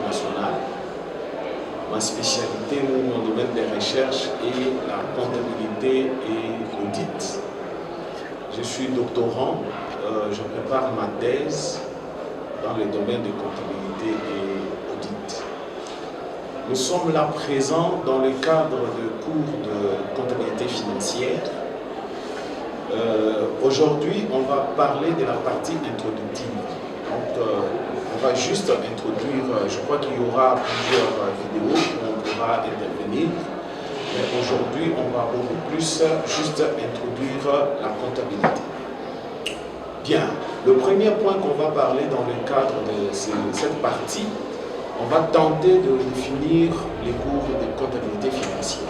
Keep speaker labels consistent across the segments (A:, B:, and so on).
A: nationale. Ma spécialité, mon domaine de recherche est la comptabilité et l'audit. Je suis doctorant, je prépare ma thèse dans les domaines de comptabilité et audit. Nous sommes là présents dans le cadre de cours de comptabilité financière. Aujourd'hui, on va parler de la partie introductive. Donc, on va juste introduire, je crois qu'il y aura plusieurs vidéos où on pourra intervenir. Mais aujourd'hui, on va beaucoup plus juste introduire la comptabilité. Bien, le premier point qu'on va parler dans le cadre de cette partie, on va tenter de définir les cours de comptabilité financière.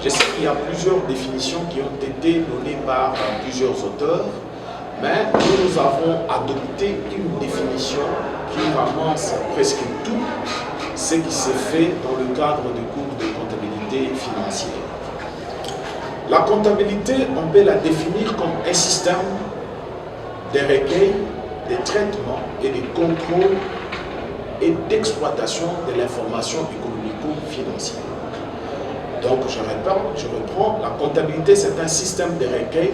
A: Je sais qu'il y a plusieurs définitions qui ont été données par plusieurs auteurs, mais nous avons adopté une définition qui ramasse presque tout ce qui se fait dans le cadre du cours de comptabilité financière. La comptabilité, on peut la définir comme un système de recueil, de traitement et de contrôle et d'exploitation de l'information économico-financière. Donc, je reprends, la comptabilité, c'est un système de recueil,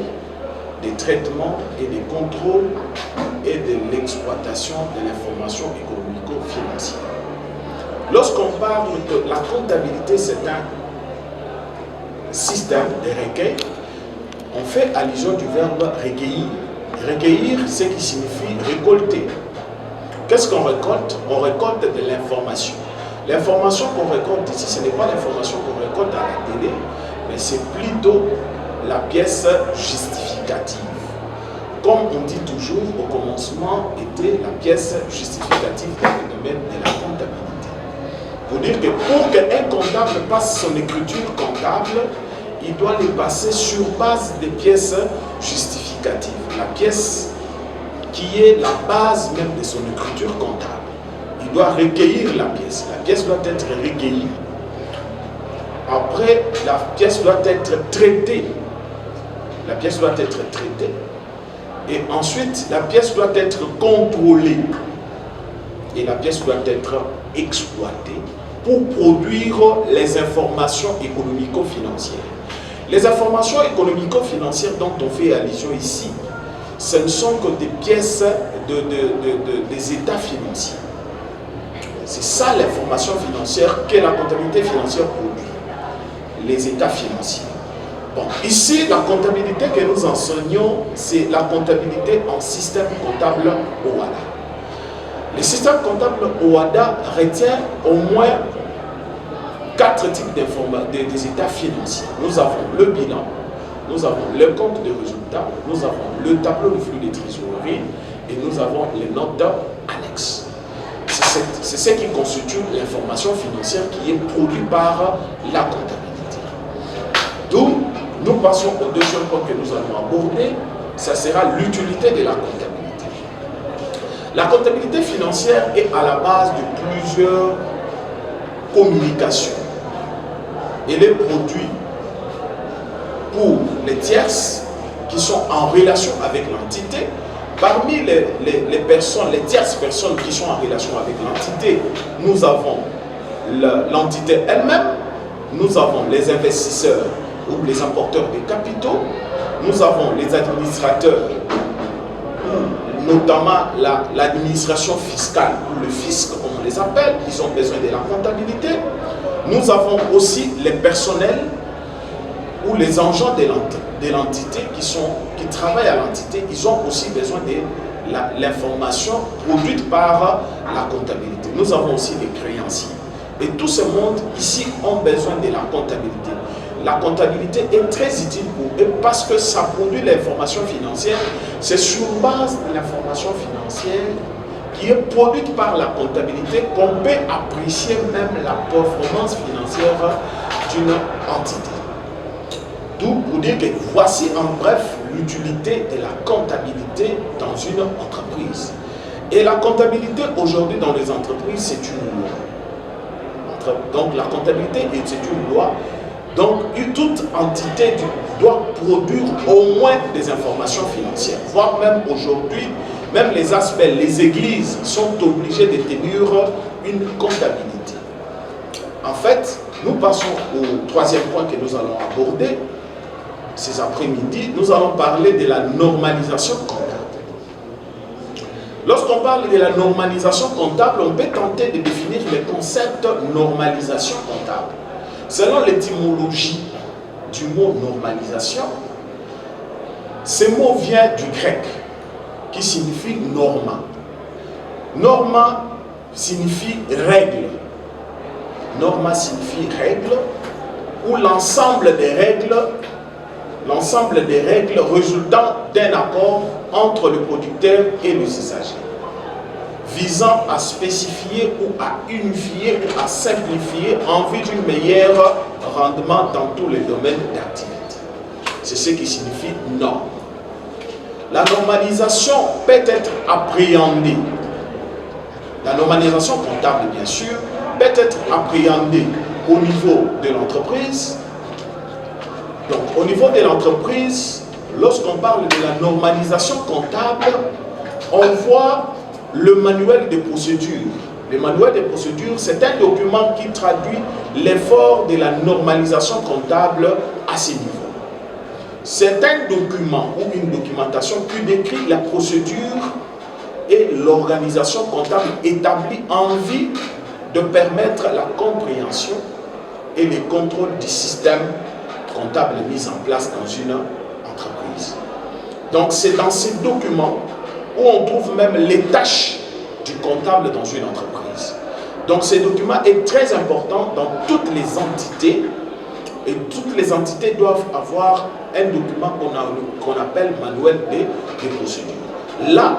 A: de traitement et de contrôle et de l'exploitation de l'information économico-financière. Lorsqu'on parle de la comptabilité, c'est un système de recueil, on fait allusion du verbe recueillir. Recueillir, c'est qui signifie récolter. Qu'est-ce qu'on récolte? On récolte de l'information. L'information qu'on récolte ici, ce n'est pas l'information qu'on récolte à la télé, mais c'est plutôt la pièce justificative. Comme on dit toujours, au commencement était la pièce justificative dans le domaine de la comptabilité. Pour dire que pour qu'un comptable passe son écriture comptable, il doit les passer sur base des pièces justificatives. La pièce qui est la base même de son écriture comptable. Il doit recueillir la pièce. La pièce doit être recueillie. Après, la pièce doit être traitée. La pièce doit être traitée. Et ensuite, la pièce doit être contrôlée. Et la pièce doit être exploitée pour produire les informations économico-financières. Les informations économico-financières dont on fait allusion ici, ce ne sont que des pièces des états financiers. C'est ça l'information financière que la comptabilité financière produit. Les états financiers. Bon, ici, la comptabilité que nous enseignons, c'est la comptabilité en système comptable OHADA. Le système comptable OHADA retient au moins 4 types des états financiers. Nous avons le bilan, nous avons le compte de résultats, nous avons le tableau de flux de trésorerie et nous avons les notes annexes. C'est ce qui constitue l'information financière qui est produite par la comptabilité. D'où nous passons au deuxième point que nous allons aborder, ça sera l'utilité de la comptabilité. La comptabilité financière est à la base de plusieurs communications. Elle est produite pour les tierces qui sont en relation avec l'entité. Parmi les personnes, les tierces personnes qui sont en relation avec l'entité, nous avons l'entité elle-même, nous avons les investisseurs ou les apporteurs de capitaux, nous avons les administrateurs, notamment l'administration fiscale ou le fisc comme on les appelle, ils ont besoin de la comptabilité. Nous avons aussi les personnels ou les agents de l'entité qui travaillent à l'entité, ils ont aussi besoin de l'information produite par la comptabilité. Nous avons aussi les créanciers. Et tout ce monde ici ont besoin de la comptabilité. La comptabilité est très utile pour eux parce que ça produit l'information financière. C'est sur base de l'information financière qui est produite par la comptabilité qu'on peut apprécier même la performance financière d'une entité. D'où pour dire que voici en bref l'utilité de la comptabilité dans une entreprise. Et la comptabilité aujourd'hui dans les entreprises, c'est une loi. Donc la comptabilité, c'est une loi. Donc toute entité doit produire au moins des informations financières. Voire même aujourd'hui, même les aspects, les églises sont obligées de tenir une comptabilité. En fait, nous passons au troisième point que nous allons aborder. Ces après-midi, nous allons parler de la normalisation comptable. Lorsqu'on parle de la normalisation comptable, on peut tenter de définir le concept normalisation comptable. Selon l'étymologie du mot normalisation, ce mot vient du grec qui signifie norma. Norma signifie règle. Norma signifie règle ou l'ensemble des règles résultant d'un accord entre le producteur et les usagers, visant à spécifier ou à unifier ou à simplifier en vue d'un meilleur rendement dans tous les domaines d'activité. C'est ce qui signifie norme. La normalisation peut être appréhendée. La normalisation comptable, bien sûr, peut être appréhendée au niveau de l'entreprise. Donc, au niveau de l'entreprise, lorsqu'on parle de la normalisation comptable, on voit le manuel de procédure. Le manuel de procédure, c'est un document qui traduit l'effort de la normalisation comptable à ce niveau. C'est un document ou une documentation qui décrit la procédure et l'organisation comptable établie en vue de permettre la compréhension et le contrôle du système comptable mis en place dans une entreprise. Donc c'est dans ces documents où on trouve même les tâches du comptable dans une entreprise. Donc ce document est très important dans toutes les entités et toutes les entités doivent avoir un document qu'on appelle manuel de procédures. Là,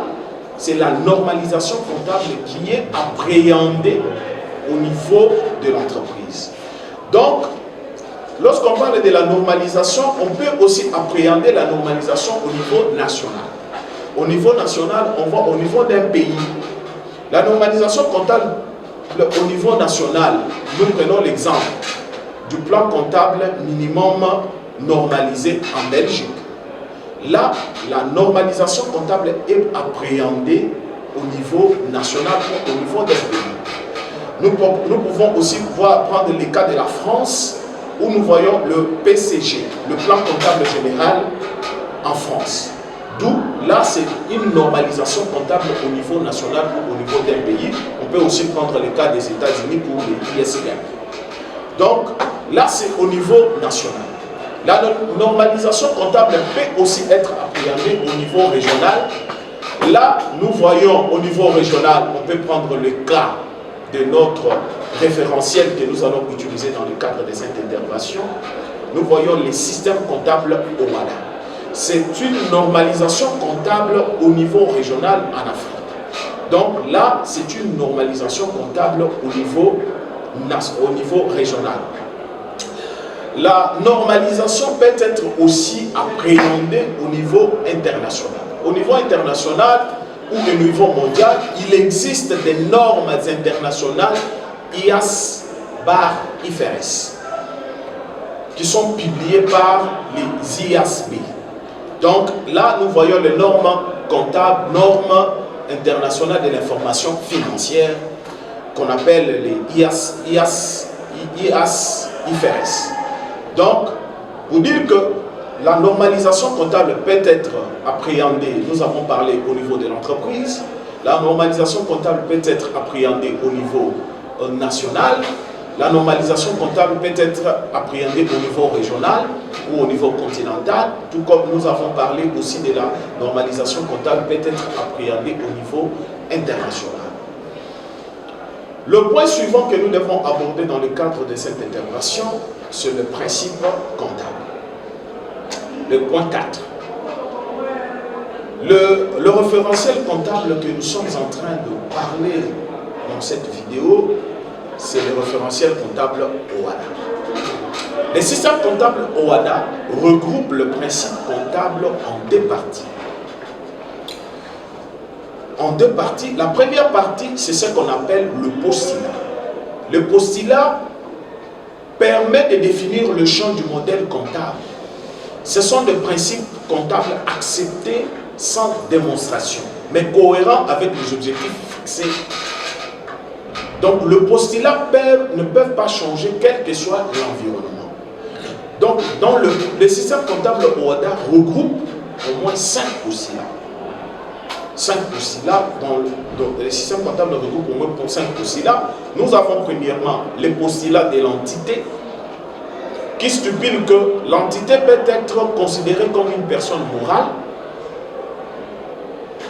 A: c'est la normalisation comptable qui est appréhendée au niveau de l'entreprise. Donc, lorsqu'on parle de la normalisation, on peut aussi appréhender la normalisation au niveau national. Au niveau national, on voit au niveau d'un pays. La normalisation comptable au niveau national, nous prenons l'exemple du plan comptable minimum normalisé en Belgique. Là, la normalisation comptable est appréhendée au niveau national ou au niveau des pays. Nous pouvons aussi prendre le cas de la France, où nous voyons le PCG, le plan comptable général en France. D'où, là, c'est une normalisation comptable au niveau national ou au niveau d'un pays. On peut aussi prendre le cas des États-Unis pour les ISGAP. Donc, là, c'est au niveau national. La normalisation comptable peut aussi être appréhendée au niveau régional. Là, nous voyons au niveau régional, on peut prendre le cas de notre référentiel que nous allons utiliser dans le cadre de cette intervention. Nous voyons les systèmes comptables OWADA. C'est une normalisation comptable au niveau régional en Afrique. Donc là, c'est une normalisation comptable au niveau régional. La normalisation peut être aussi appréhendée au niveau international. Au niveau international ou au niveau mondial, il existe des normes internationales IAS/IFRS qui sont publiées par les IASB. Donc là, nous voyons les normes comptables, normes internationales de l'information financière qu'on appelle les IAS/IFRS. Donc, pour dire que la normalisation comptable peut être appréhendée, nous avons parlé au niveau de l'entreprise, la normalisation comptable peut être appréhendée au niveau national, la normalisation comptable peut être appréhendée au niveau régional ou au niveau continental, tout comme nous avons parlé aussi de la normalisation comptable peut être appréhendée au niveau international. Le point suivant que nous devons aborder dans le cadre de cette intervention, c'est le principe comptable. Le point 4. Le référentiel comptable que nous sommes en train de parler dans cette vidéo, c'est le référentiel comptable OWADA. Le système comptable OWADA regroupe le principe comptable en deux parties. En deux parties. La première partie, c'est ce qu'on appelle le postulat. Le postulat permet de définir le champ du modèle comptable. Ce sont des principes comptables acceptés sans démonstration, mais cohérent avec les objectifs fixés. Donc, le postulat ne peuvent pas changer quel que soit l'environnement. Donc, dans le système comptable OHADA regroupe au moins 5 postulats. 5 postulats, dans le système comptable regroupe au moins 5 postulats. Nous avons premièrement les postulats de l'entité, qui stipule que l'entité peut être considérée comme une personne morale.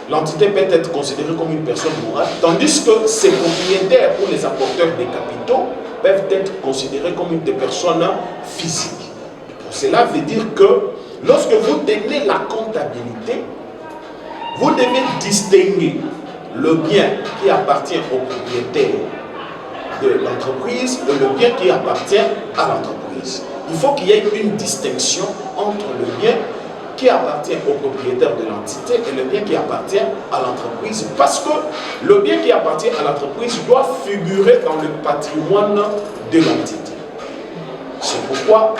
A: L'entité peut être considérée comme une personne morale, tandis que ses propriétaires ou les apporteurs des capitaux peuvent être considérés comme des personnes physiques. Cela veut dire que lorsque vous tenez la comptabilité, vous devez distinguer le bien qui appartient au propriétaire de l'entreprise et le bien qui appartient à l'entreprise. Il faut qu'il y ait une distinction entre le bien qui appartient au propriétaire de l'entité et le bien qui appartient à l'entreprise, parce que le bien qui appartient à l'entreprise doit figurer dans le patrimoine de l'entité. C'est pourquoi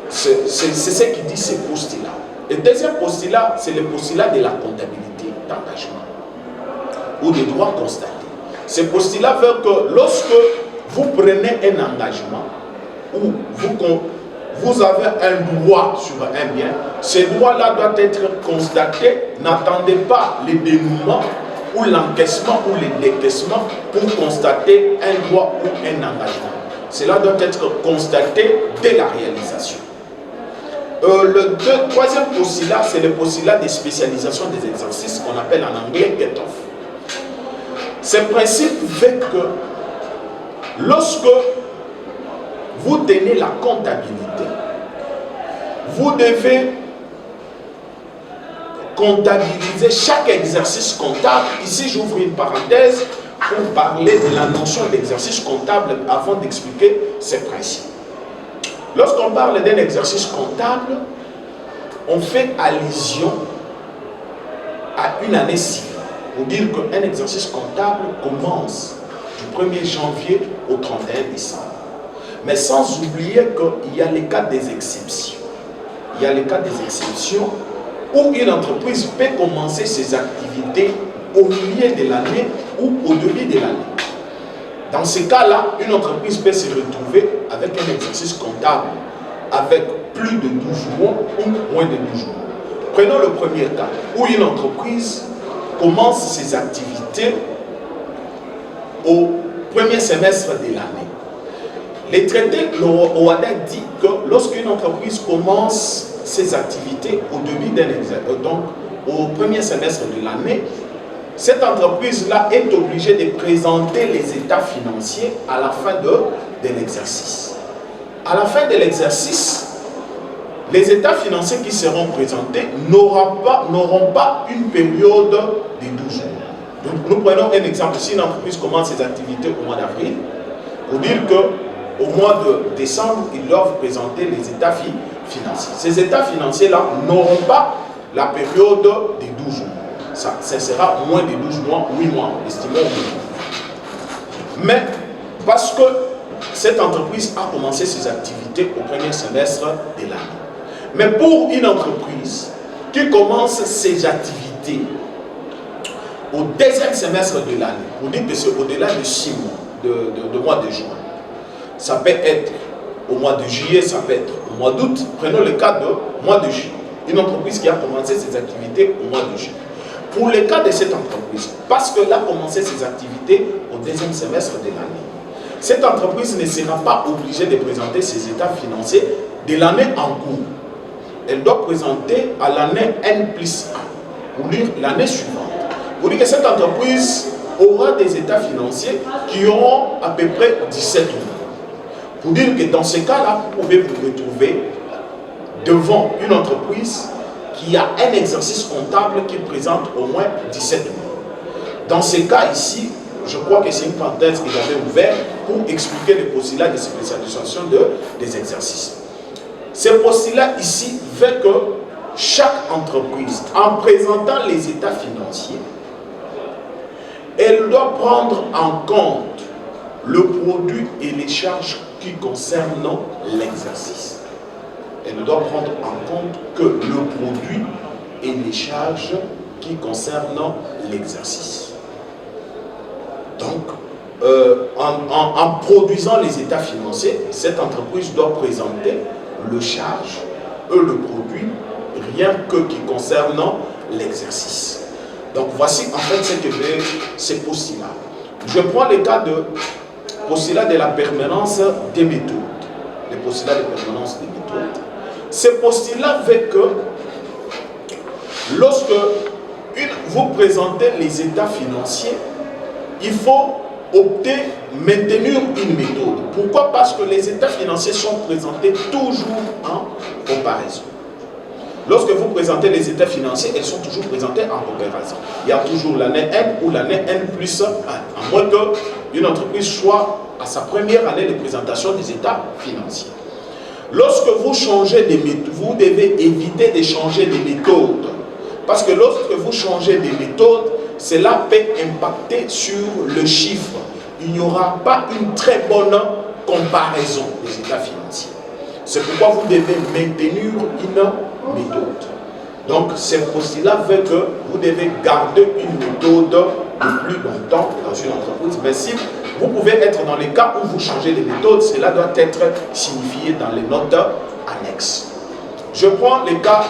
A: c'est ce qui dit ces postulats. Le deuxième postulat, c'est le postulat de la comptabilité d'engagement ou des droits constatés. Ce postulat veut que lorsque vous prenez un engagement ou vous avez un droit sur un bien, ce droit-là doit être constaté. N'attendez pas le dénouement ou l'encaissement ou le décaissement pour constater un droit ou un engagement. Cela doit être constaté dès la réalisation. Le troisième postulat, c'est le postulat de spécialisation des exercices qu'on appelle en anglais get-off. Ce principe fait que lorsque vous tenez la comptabilité, vous devez comptabiliser chaque exercice comptable. Ici, j'ouvre une parenthèse pour parler de la notion d'exercice comptable avant d'expliquer ces principes. Lorsqu'on parle d'un exercice comptable, on fait allusion à une année civile. Pour dire qu'un exercice comptable commence du 1er janvier au 31 décembre. Mais sans oublier qu'il y a les cas des exceptions. Il y a les cas des exceptions où une entreprise peut commencer ses activités au milieu de l'année ou au début de l'année. Dans ces cas-là, une entreprise peut se retrouver avec un exercice comptable avec plus de 12 mois ou moins de 12 mois. Prenons le premier cas où une entreprise commence ses activités au premier semestre de l'année. Les traités OHADA dit que lorsqu'une entreprise commence ses activités au début d'un exercice, donc au premier semestre de l'année, cette entreprise-là est obligée de présenter les états financiers à la fin de l'exercice. À la fin de l'exercice, les états financiers qui seront présentés n'auront pas une période de 12 mois. Donc nous prenons un exemple. Si une entreprise commence ses activités au mois d'avril, pour dire qu'au mois de décembre, ils doivent présenter les états financiers. Ces états financiers-là n'auront pas la période de 12 mois. Ça sera moins de 12 mois, 8 mois, estimons 8 mois. Mais parce que cette entreprise a commencé ses activités au premier semestre de l'année. Mais pour une entreprise qui commence ses activités au deuxième semestre de l'année, on dit que c'est au-delà de 6 mois, de mois de juin. Ça peut être au mois de juillet, ça peut être au mois d'août. Prenons le cas du mois de juillet. Une entreprise qui a commencé ses activités au mois de juillet. Pour le cas de cette entreprise, parce qu'elle a commencé ses activités au deuxième semestre de l'année, cette entreprise ne sera pas obligée de présenter ses états financiers de l'année en cours. Elle doit présenter à l'année N+1, pour dire l'année suivante. Pour dire que cette entreprise aura des états financiers qui auront à peu près 17 mois. Pour dire que dans ce cas-là, vous pouvez vous retrouver devant une entreprise qui a un exercice comptable qui présente au moins 17 mois. Dans ce cas ici, je crois que c'est une parenthèse que j'avais ouverte pour expliquer les postulats de spécialisation des exercices. Ce postulat ici fait que chaque entreprise, en présentant les états financiers, elle doit prendre en compte le produit et les charges qui concernent l'exercice. Elle doit prendre en compte que le produit et les charges qui concerne l'exercice. Donc, en produisant les états financiers, cette entreprise doit présenter le charge et le produit, rien que qui concerne l'exercice. Donc voici en fait ce que j'ai ces postulats. Je prends le cas de postulat de la permanence des méthodes. Les postulats de permanence des méthodes. Ces postulats veut que lorsque vous présentez les états financiers, il faut opter, maintenir une méthode. Pourquoi? Parce que les états financiers sont présentés toujours en comparaison. Lorsque vous présentez les états financiers, elles sont toujours présentées en comparaison. Il y a toujours l'année N ou l'année N plus 1, à moins qu'une entreprise soit à sa première année de présentation des états financiers. Lorsque vous changez de méthode, vous devez éviter de changer de méthode. Parce que lorsque vous changez de méthode, cela peut impacter sur le chiffre. Il n'y aura pas une très bonne comparaison des états financiers. C'est pourquoi vous devez maintenir une méthode. Donc, ce postulat veut que vous devez garder une méthode le plus longtemps dans une entreprise. Mais si vous pouvez être dans les cas où vous changez de méthode, cela doit être signifié dans les notes annexes. Je prends les cas,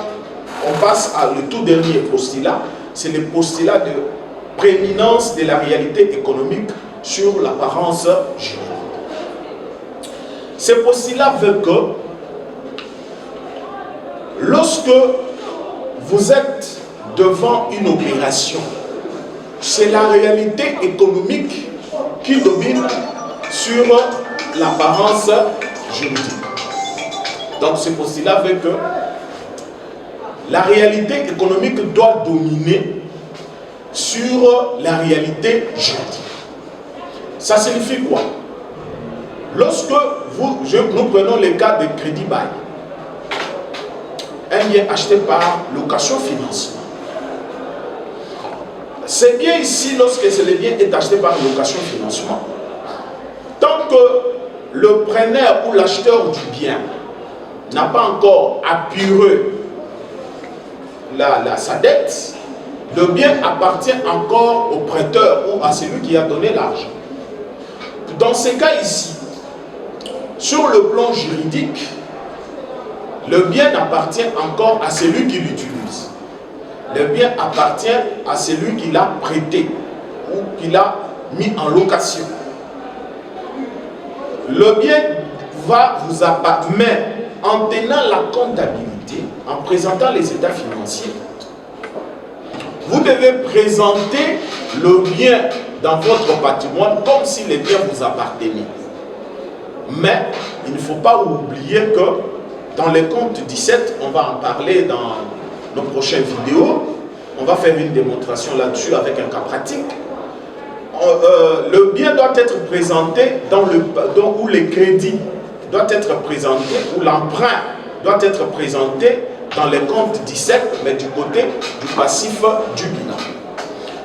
A: on passe à le tout dernier postulat, c'est le postulat de prééminence de la réalité économique sur l'apparence juridique. Ce postulat veut que lorsque vous êtes devant une opération, c'est la réalité économique qui domine sur l'apparence juridique. Donc ce postulat veut que la réalité économique doit dominer sur la réalité juridique. Ça signifie quoi? Lorsque nous prenons le cas de crédit bail, un bien acheté par location-financement. C'est bien ici, lorsque le bien est acheté par location-financement, tant que le preneur ou l'acheteur du bien n'a pas encore apuré sa dette, le bien appartient encore au prêteur ou à celui qui a donné l'argent. Dans ces cas ici, sur le plan juridique, le bien appartient encore à celui qui l'utilise. Le bien appartient à celui qui l'a prêté ou qui l'a mis en location. Le bien va vous appartenir, mais en tenant la comptabilité, en présentant les états financiers, vous devez présenter le bien dans votre patrimoine comme si le bien vous appartenait. Mais il ne faut pas oublier que dans les comptes 17, on va en parler dans nos prochaines vidéos, on va faire une démonstration là-dessus avec un cas pratique. Le bien doit être présenté où le crédit doit être présenté, où l'emprunt doit être présenté dans les comptes 17, mais du côté du passif du bilan.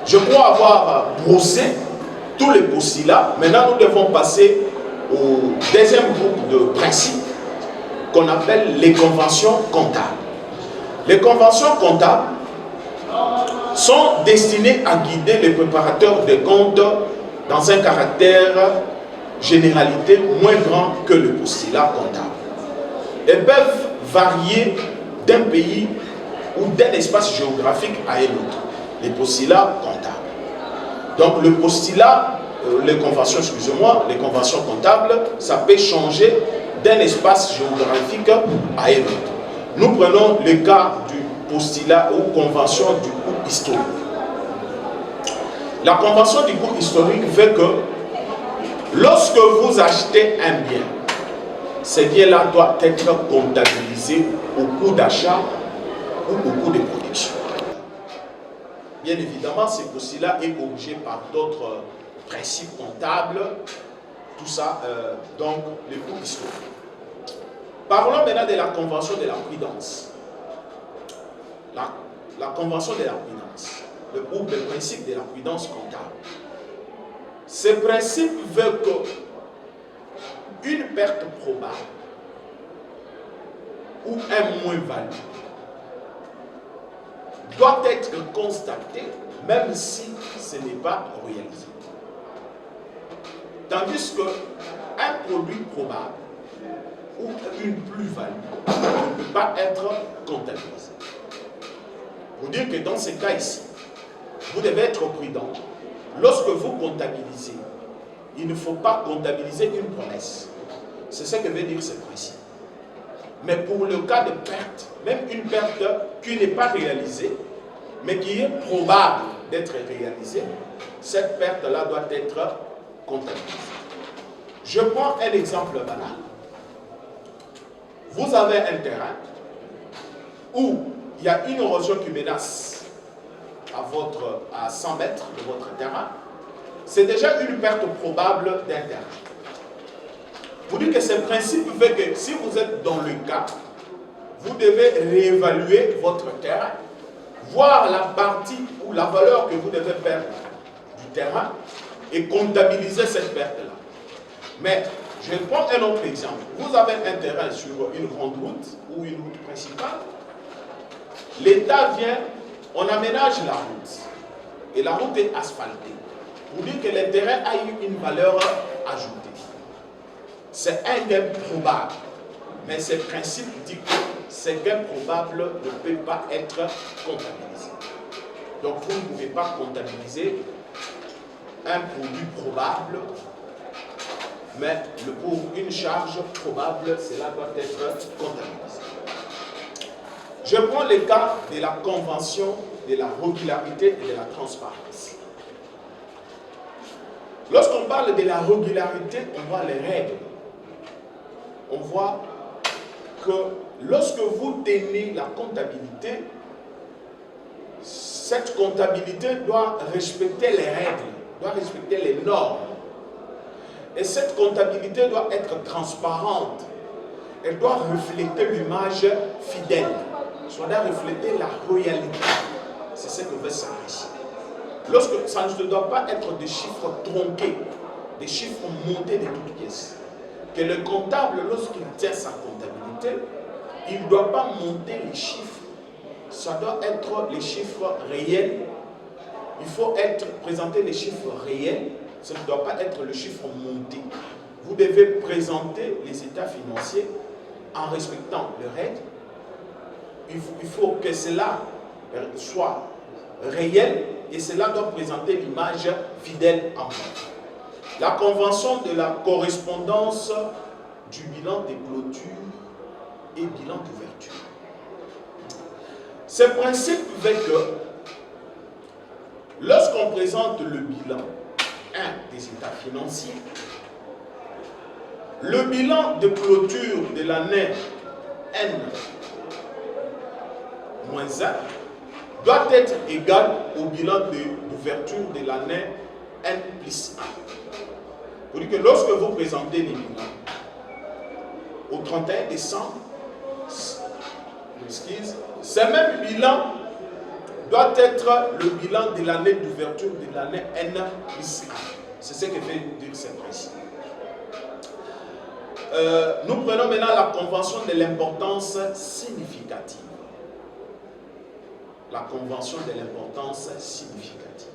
A: Je crois avoir brossé tous les postulats. Maintenant, nous devons passer au deuxième groupe de principes qu'on appelle les conventions comptables. Les conventions comptables sont destinées à guider les préparateurs des comptes dans un caractère généralité moins grand que le postulat comptable. Elles peuvent varier d'un pays ou d'un espace géographique à un autre. Les postulats comptables. Donc le postulat, les conventions, excusez-moi, les conventions comptables, ça peut changer d'un espace géographique à un autre. Nous prenons le cas du postulat ou convention du coût historique. La convention du coût historique veut que lorsque vous achetez un bien, ce bien-là doit être comptabilisé au coût d'achat ou au coût de production. Bien évidemment, ce postulat est corrigé par d'autres principes comptables, tout ça, donc le coût historique. Parlons maintenant de la convention de la prudence. La convention de la prudence, le groupe de principes de la prudence comptable. Ce principe veut que une perte probable ou un moins-value doit être constaté même si ce n'est pas réalisé. Tandis qu'un produit probable ou une plus-value ne peut pas être comptabilisé. Pour dire que dans ces cas ici, vous devez être prudent. Lorsque vous comptabilisez, il ne faut pas comptabiliser une promesse. C'est ce que veut dire ce principe. Mais pour le cas de perte, même une perte qui n'est pas réalisée, mais qui est probable d'être réalisée, cette perte-là doit être comptabilisée. Je prends un exemple banal. Vous avez un terrain où il y a une érosion qui menace à 100 mètres de votre terrain. C'est déjà une perte probable d'un terrain. Vous dites que ce principe fait que si vous êtes dans le cas, vous devez réévaluer votre terrain, voir la partie ou la valeur que vous devez perdre du terrain et comptabiliser cette perte-là. Mais je prends un autre exemple. Vous avez un terrain sur une grande route ou une route principale. L'État vient, on aménage la route et la route est asphaltée. Vous dites que le terrain a eu une valeur ajoutée. C'est un gain probable. Mais ce principe dit que ce gain probable ne peut pas être comptabilisé. Donc vous ne pouvez pas comptabiliser un produit probable, mais pour une charge probable, cela doit être comptabilisé. Je prends le cas de la convention, de la régularité et de la transparence. Lorsqu'on parle de la régularité, on voit les règles. On voit que lorsque vous tenez la comptabilité, cette comptabilité doit respecter les règles, doit respecter les normes. Et cette comptabilité doit être transparente. Elle doit refléter l'image fidèle. Ça doit refléter la réalité. C'est ce que veut s'enrichir. Lorsque ça ne doit pas être des chiffres tronqués, des chiffres montés de toutes pièces. Que le comptable, lorsqu'il tient sa comptabilité, il ne doit pas monter les chiffres. Ça doit être les chiffres réels. Il faut présenter les chiffres réels. Ça ne doit pas être le chiffre monté. Vous devez présenter les états financiers en respectant les règles. Il faut que cela soit réel et cela doit présenter l'image fidèle en fait. La convention de la correspondance du bilan des clôtures et bilan d'ouverture. Ce principe fait que lorsqu'on présente le bilan des états financiers, le bilan de clôture de l'année N-1 doit être égal au bilan d'ouverture de l'année N plus 1. Vous dites que lorsque vous présentez les bilans au 31 décembre, ce même bilan doit être le bilan de l'année d'ouverture de l'année N plus 1. C'est ce que veut dire ce principe. Nous prenons maintenant la convention de l'importance significative. La convention de l'importance significative.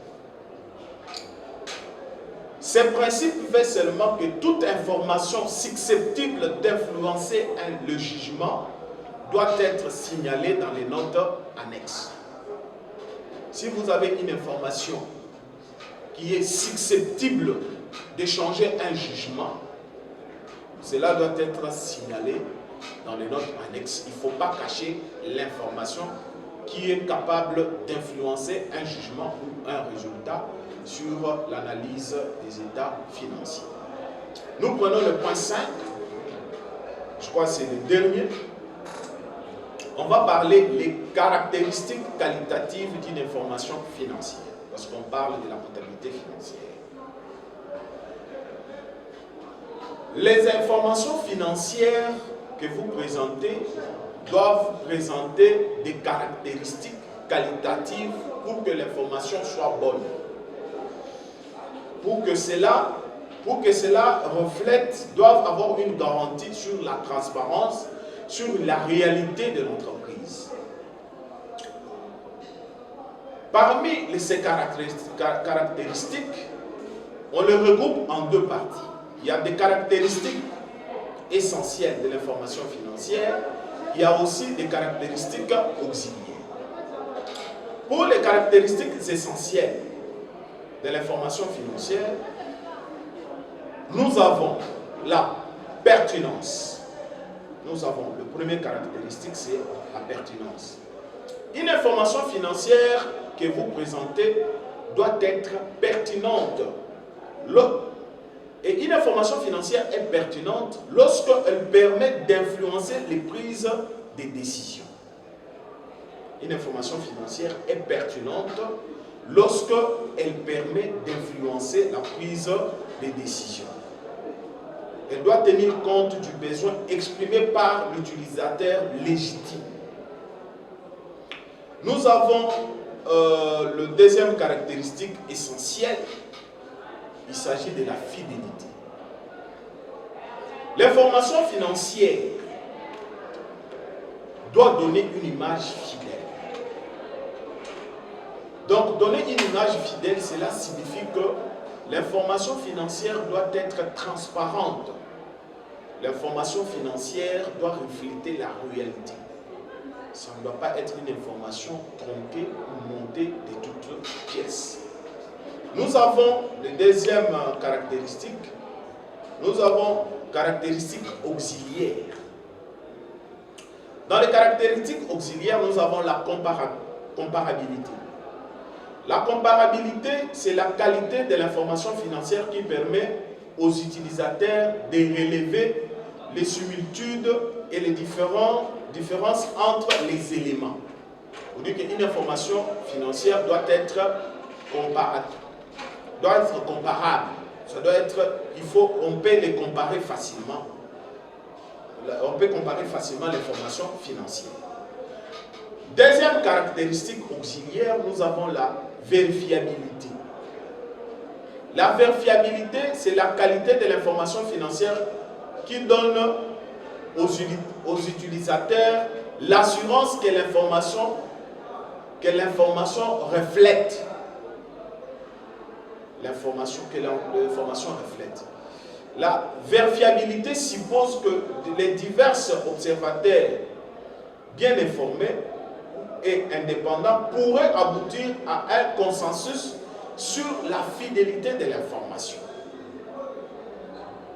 A: Ce principe fait seulement que toute information susceptible d'influencer le jugement doit être signalée dans les notes annexes. Si vous avez une information qui est susceptible de changer un jugement, cela doit être signalé dans les notes annexes. Il ne faut pas cacher l'information qui est capable d'influencer un jugement ou un résultat sur l'analyse des états financiers. Nous prenons le point 5, je crois que c'est le dernier. On va parler des caractéristiques qualitatives d'une information financière, parce qu'on parle de la comptabilité financière. Les informations financières que vous présentez doivent présenter des caractéristiques qualitatives pour que l'information soit bonne. Pour que cela reflète, doivent avoir une garantie sur la transparence, sur la réalité de l'entreprise. Parmi ces caractéristiques, on les regroupe en deux parties. Il y a des caractéristiques essentielles de l'information financière, il y a aussi des caractéristiques auxiliaires. Pour les caractéristiques essentielles de l'information financière, nous avons la pertinence. Nous avons le premier caractéristique, c'est la pertinence. Une information financière que vous présentez doit être pertinente. Et une information financière est pertinente lorsqu'elle permet d'influencer les prises de décisions. Une information financière est pertinente lorsqu'elle permet d'influencer la prise de décisions. Elle doit tenir compte du besoin exprimé par l'utilisateur légitime. Nous avons le deuxième caractéristique essentielle. Il s'agit de la fidélité. L'information financière doit donner une image fidèle. Donc, donner une image fidèle, cela signifie que l'information financière doit être transparente. L'information financière doit refléter la réalité. Ça ne doit pas être une information tronquée ou montée de toutes pièces. Nous avons les deuxième caractéristique. Nous avons caractéristiques auxiliaires. Dans les caractéristiques auxiliaires, nous avons la comparabilité. La comparabilité, c'est la qualité de l'information financière qui permet aux utilisateurs de relever les similitudes et les différences entre les éléments. On dit qu'une information financière doit être comparable. Ça doit être, on peut les comparer facilement. On peut comparer facilement l'information financière. Deuxième caractéristique auxiliaire, nous avons la vérifiabilité. La vérifiabilité, c'est la qualité de l'information financière qui donne aux utilisateurs l'assurance que l'information reflète. L'information reflète. La vérifiabilité suppose que les divers observateurs bien informés et indépendants pourraient aboutir à un consensus sur la fidélité de l'information.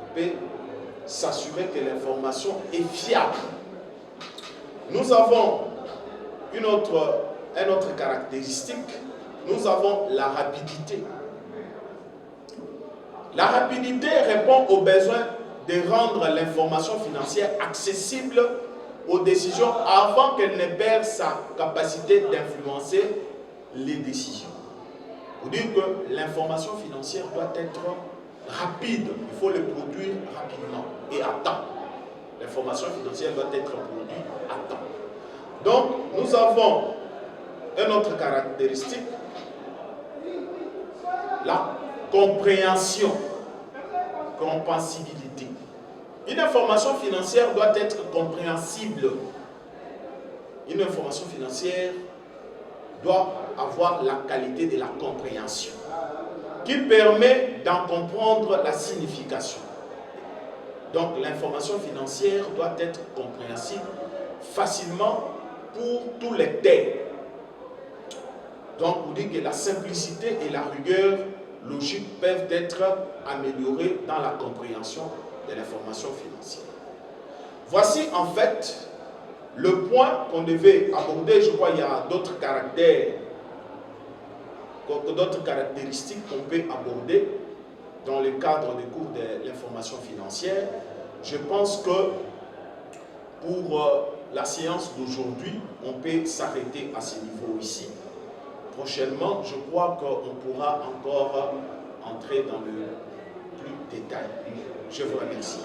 A: On peut s'assurer que l'information est fiable. Nous avons une autre caractéristique, nous avons la rapidité. La rapidité répond au besoin de rendre l'information financière accessible aux décisions avant qu'elle ne perde sa capacité d'influencer les décisions. Vous dites que l'information financière doit être rapide, il faut le produire rapidement et à temps. L'information financière doit être produite à temps. Donc, nous avons une autre caractéristique, la compréhension, compréhensibilité. Une information financière doit être compréhensible. Une information financière doit avoir la qualité de la compréhension, qui permet d'en comprendre la signification. Donc l'information financière doit être compréhensible facilement pour tous les lecteurs. Donc on dit que la simplicité et la rigueur logique peuvent être améliorées dans la compréhension de l'information financière. Voici en fait le point qu'on devait aborder. Je crois qu'il y a d'autres caractéristiques qu'on peut aborder dans le cadre des cours de l'information financière. Je pense que pour la séance d'aujourd'hui, on peut s'arrêter à ce niveau ici. Prochainement, je crois qu'on pourra encore entrer dans le plus détail. Je vous remercie.